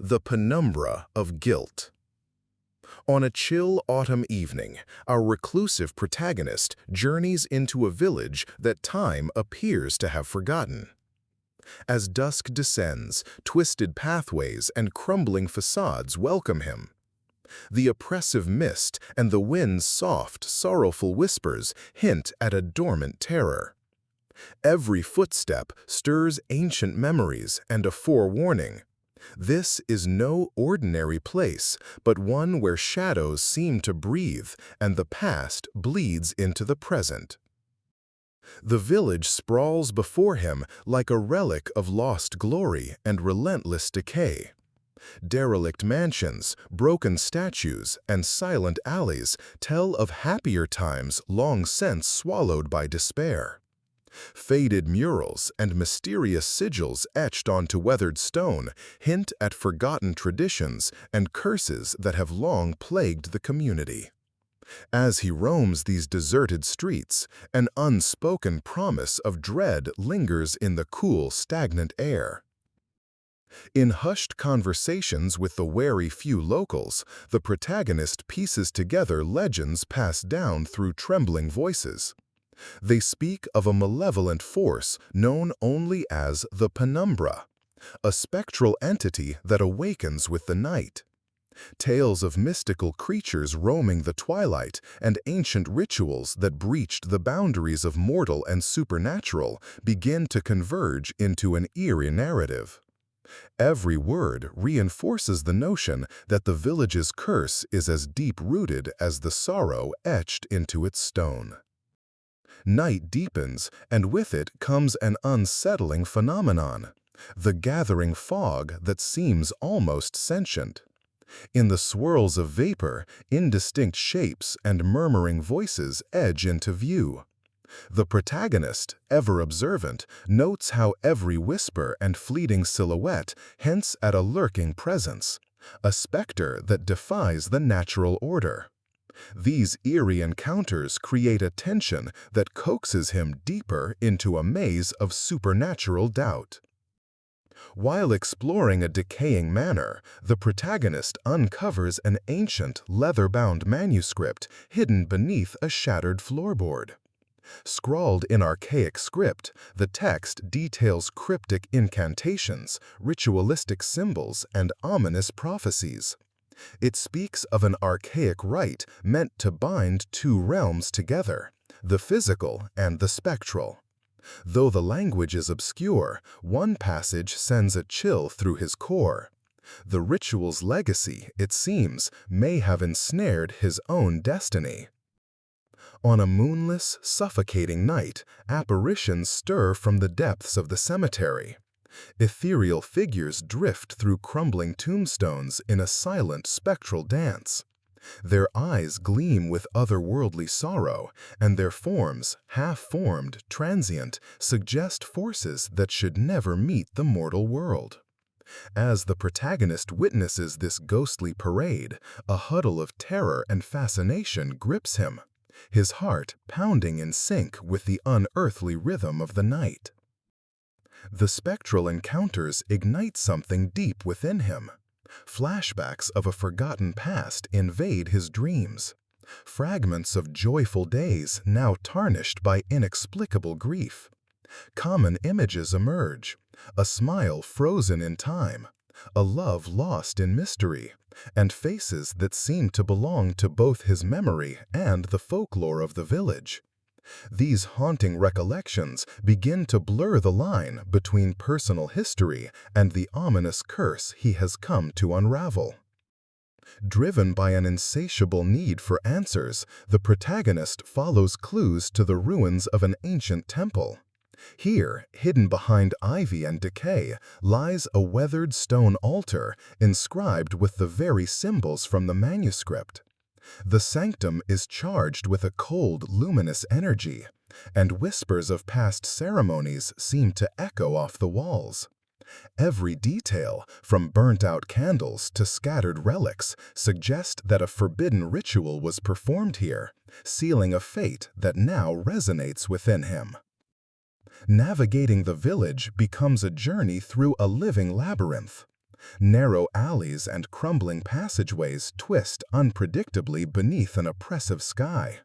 The Penumbra of Guilt. On a chill autumn evening, our reclusive protagonist journeys into a village that time appears to have forgotten. As dusk descends, twisted pathways and crumbling facades welcome him. The oppressive mist and the wind's soft, sorrowful whispers hint at a dormant terror. Every footstep stirs ancient memories and a forewarning. This is no ordinary place, but one where shadows seem to breathe and the past bleeds into the present. The village sprawls before him like a relic of lost glory and relentless decay. Derelict mansions, broken statues, and silent alleys tell of happier times long since swallowed by despair. Faded murals and mysterious sigils etched onto weathered stone hint at forgotten traditions and curses that have long plagued the community. As he roams these deserted streets, an unspoken promise of dread lingers in the cool, stagnant air. In hushed conversations with the wary few locals, the protagonist pieces together legends passed down through trembling voices. They speak of a malevolent force known only as the Penumbra, a spectral entity that awakens with the night. Tales of mystical creatures roaming the twilight and ancient rituals that breached the boundaries of mortal and supernatural begin to converge into an eerie narrative. Every word reinforces the notion that the village's curse is as deep-rooted as the sorrow etched into its stone. Night deepens, and with it comes an unsettling phenomenon, the gathering fog that seems almost sentient. In the swirls of vapor, indistinct shapes and murmuring voices edge into view. The protagonist, ever observant, notes how every whisper and fleeting silhouette hints at a lurking presence, a specter that defies the natural order. These eerie encounters create a tension that coaxes him deeper into a maze of supernatural doubt. While exploring a decaying manor, the protagonist uncovers an ancient, leather-bound manuscript hidden beneath a shattered floorboard. Scrawled in archaic script, the text details cryptic incantations, ritualistic symbols, and ominous prophecies. It speaks of an archaic rite meant to bind two realms together, the physical and the spectral. Though the language is obscure, one passage sends a chill through his core. The ritual's legacy, it seems, may have ensnared his own destiny. On a moonless, suffocating night, apparitions stir from the depths of the cemetery. Ethereal figures drift through crumbling tombstones in a silent, spectral dance. Their eyes gleam with otherworldly sorrow, and their forms, half-formed, transient, suggest forces that should never meet the mortal world. As the protagonist witnesses this ghostly parade, a huddle of terror and fascination grips him, his heart pounding in sync with the unearthly rhythm of the night. The spectral encounters ignite something deep within him. Flashbacks of a forgotten past invade his dreams. Fragments of joyful days now tarnished by inexplicable grief. Common images emerge, a smile frozen in time, a love lost in mystery, and faces that seem to belong to both his memory and the folklore of the village. These haunting recollections begin to blur the line between personal history and the ominous curse he has come to unravel. Driven by an insatiable need for answers, the protagonist follows clues to the ruins of an ancient temple. Here, hidden behind ivy and decay, lies a weathered stone altar inscribed with the very symbols from the manuscript. The sanctum is charged with a cold, luminous energy, and whispers of past ceremonies seem to echo off the walls. Every detail, from burnt-out candles to scattered relics, suggests that a forbidden ritual was performed here, sealing a fate that now resonates within him. Navigating the village becomes a journey through a living labyrinth. Narrow alleys and crumbling passageways twist unpredictably beneath an oppressive sky.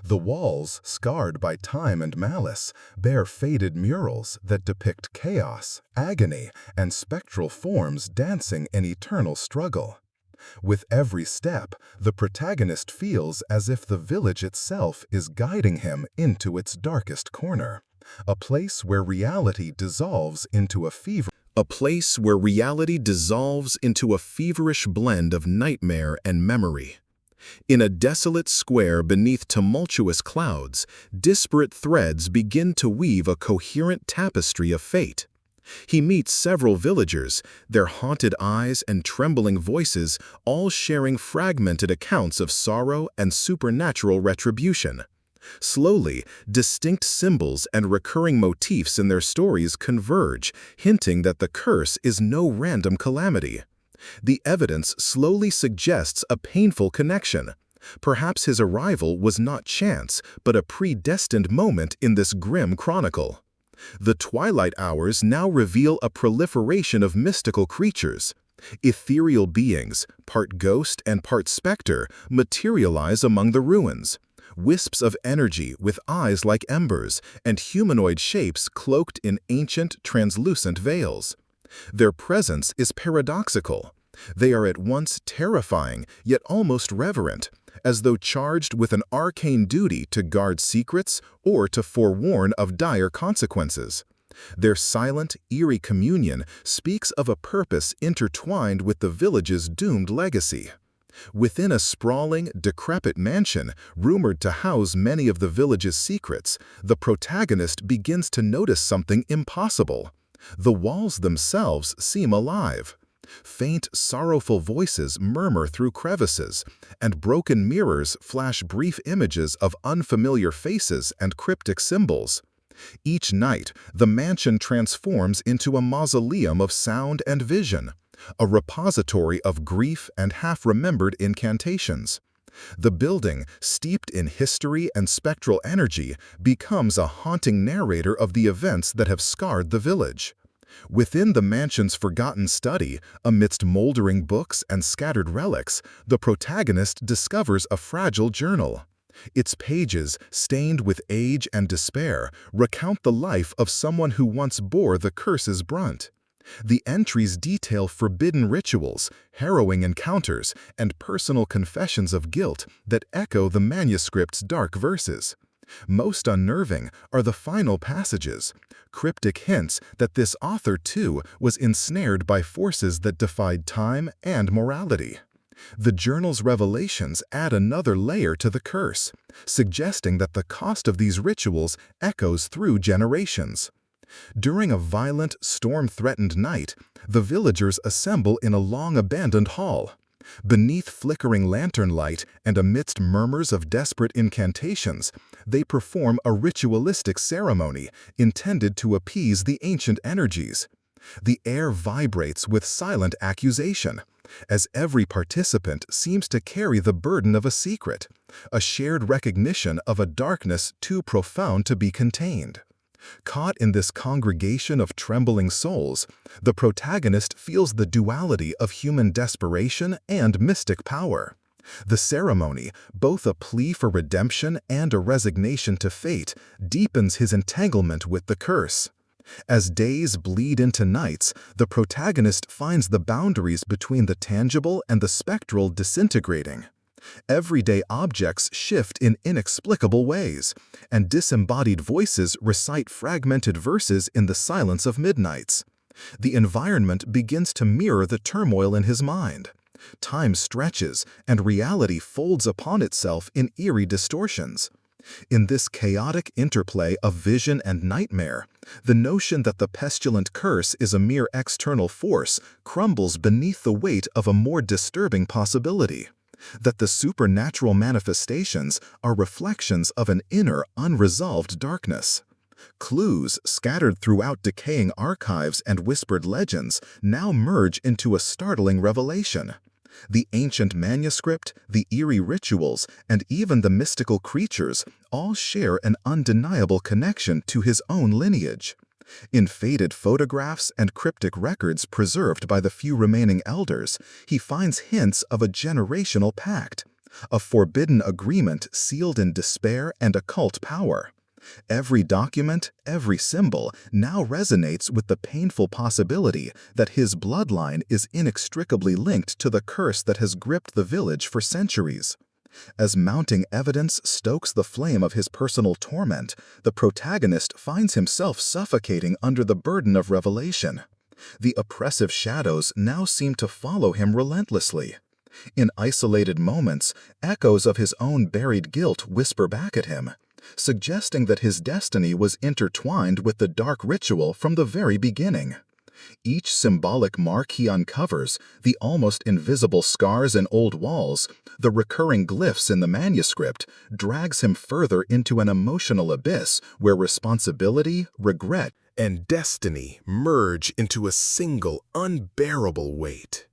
The walls, scarred by time and malice, bear faded murals that depict chaos, agony, and spectral forms dancing in eternal struggle. With every step, the protagonist feels as if the village itself is guiding him into its darkest corner, a place where reality dissolves into a feverish blend of nightmare and memory. In a desolate square beneath tumultuous clouds, disparate threads begin to weave a coherent tapestry of fate. He meets several villagers, their haunted eyes and trembling voices all sharing fragmented accounts of sorrow and supernatural retribution. Slowly, distinct symbols and recurring motifs in their stories converge, hinting that the curse is no random calamity. The evidence slowly suggests a painful connection. Perhaps his arrival was not chance, but a predestined moment in this grim chronicle. The twilight hours now reveal a proliferation of mystical creatures. Ethereal beings, part ghost and part specter, materialize among the ruins. Wisps of energy with eyes like embers, and humanoid shapes cloaked in ancient, translucent veils. Their presence is paradoxical. They are at once terrifying, yet almost reverent, as though charged with an arcane duty to guard secrets or to forewarn of dire consequences. Their silent, eerie communion speaks of a purpose intertwined with the village's doomed legacy. Within a sprawling, decrepit mansion, rumored to house many of the village's secrets, the protagonist begins to notice something impossible. The walls themselves seem alive. Faint, sorrowful voices murmur through crevices, and broken mirrors flash brief images of unfamiliar faces and cryptic symbols. Each night, the mansion transforms into a mausoleum of sound and vision, a repository of grief and half-remembered incantations. The building, steeped in history and spectral energy, becomes a haunting narrator of the events that have scarred the village. Within the mansion's forgotten study, amidst moldering books and scattered relics, the protagonist discovers a fragile journal. Its pages, stained with age and despair, recount the life of someone who once bore the curse's brunt. The entries detail forbidden rituals, harrowing encounters, and personal confessions of guilt that echo the manuscript's dark verses. Most unnerving are the final passages, cryptic hints that this author, too, was ensnared by forces that defied time and morality. The journal's revelations add another layer to the curse, suggesting that the cost of these rituals echoes through generations. During a violent, storm-threatened night, the villagers assemble in a long-abandoned hall. Beneath flickering lantern light and amidst murmurs of desperate incantations, they perform a ritualistic ceremony intended to appease the ancient energies. The air vibrates with silent accusation, as every participant seems to carry the burden of a secret, a shared recognition of a darkness too profound to be contained. Caught in this congregation of trembling souls, the protagonist feels the duality of human desperation and mystic power. The ceremony, both a plea for redemption and a resignation to fate, deepens his entanglement with the curse. As days bleed into nights, the protagonist finds the boundaries between the tangible and the spectral disintegrating. Everyday objects shift in inexplicable ways, and disembodied voices recite fragmented verses in the silence of midnights. The environment begins to mirror the turmoil in his mind. Time stretches, and reality folds upon itself in eerie distortions. In this chaotic interplay of vision and nightmare, the notion that the pestilent curse is a mere external force crumbles beneath the weight of a more disturbing possibility. That the supernatural manifestations are reflections of an inner, unresolved darkness. Clues scattered throughout decaying archives and whispered legends now merge into a startling revelation. The ancient manuscript, the eerie rituals, and even the mystical creatures all share an undeniable connection to his own lineage. In faded photographs and cryptic records preserved by the few remaining elders, he finds hints of a generational pact, a forbidden agreement sealed in despair and occult power. Every document, every symbol, now resonates with the painful possibility that his bloodline is inextricably linked to the curse that has gripped the village for centuries. As mounting evidence stokes the flame of his personal torment, the protagonist finds himself suffocating under the burden of revelation. The oppressive shadows now seem to follow him relentlessly. In isolated moments, echoes of his own buried guilt whisper back at him, suggesting that his destiny was intertwined with the dark ritual from the very beginning. Each symbolic mark he uncovers, the almost invisible scars in old walls, the recurring glyphs in the manuscript, drags him further into an emotional abyss where responsibility, regret, and destiny merge into a single unbearable weight.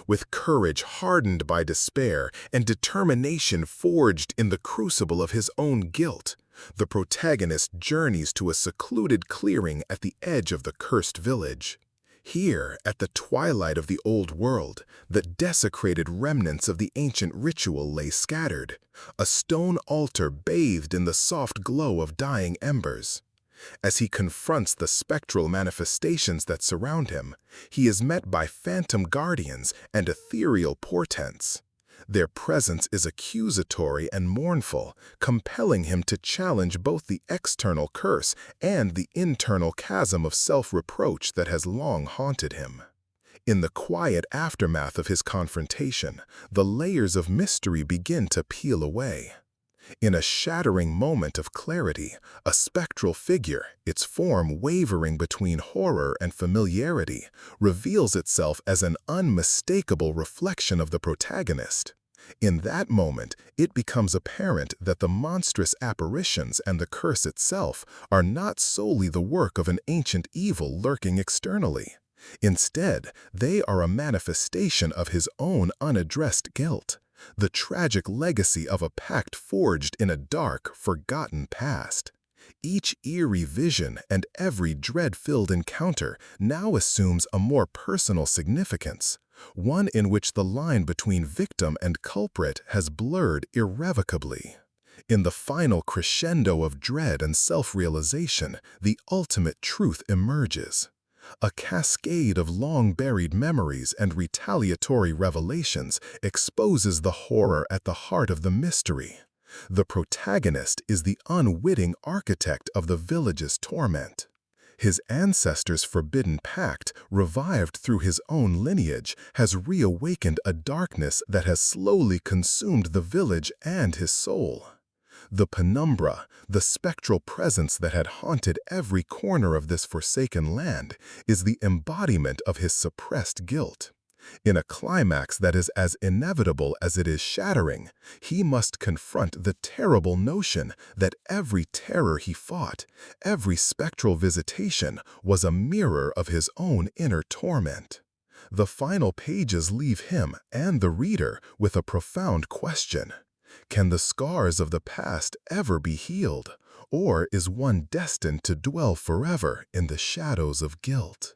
With courage hardened by despair and determination forged in the crucible of his own guilt, the protagonist journeys to a secluded clearing at the edge of the cursed village. Here, at the twilight of the old world, the desecrated remnants of the ancient ritual lay scattered, a stone altar bathed in the soft glow of dying embers. As he confronts the spectral manifestations that surround him, he is met by phantom guardians and ethereal portents. Their presence is accusatory and mournful, compelling him to challenge both the external curse and the internal chasm of self-reproach that has long haunted him. In the quiet aftermath of his confrontation, the layers of mystery begin to peel away. In a shattering moment of clarity, a spectral figure, its form wavering between horror and familiarity, reveals itself as an unmistakable reflection of the protagonist. In that moment, it becomes apparent that the monstrous apparitions and the curse itself are not solely the work of an ancient evil lurking externally. Instead, they are a manifestation of his own unaddressed guilt, the tragic legacy of a pact forged in a dark, forgotten past. Each eerie vision and every dread-filled encounter now assumes a more personal significance, one in which the line between victim and culprit has blurred irrevocably. In the final crescendo of dread and self-realization, the ultimate truth emerges. A cascade of long-buried memories and retaliatory revelations exposes the horror at the heart of the mystery. The protagonist is the unwitting architect of the village's torment. His ancestors' forbidden pact, revived through his own lineage, has reawakened a darkness that has slowly consumed the village and his soul. The penumbra, the spectral presence that had haunted every corner of this forsaken land, is the embodiment of his suppressed guilt. In a climax that is as inevitable as it is shattering, he must confront the terrible notion that every terror he fought, every spectral visitation, was a mirror of his own inner torment. The final pages leave him and the reader with a profound question. Can the scars of the past ever be healed, or is one destined to dwell forever in the shadows of guilt?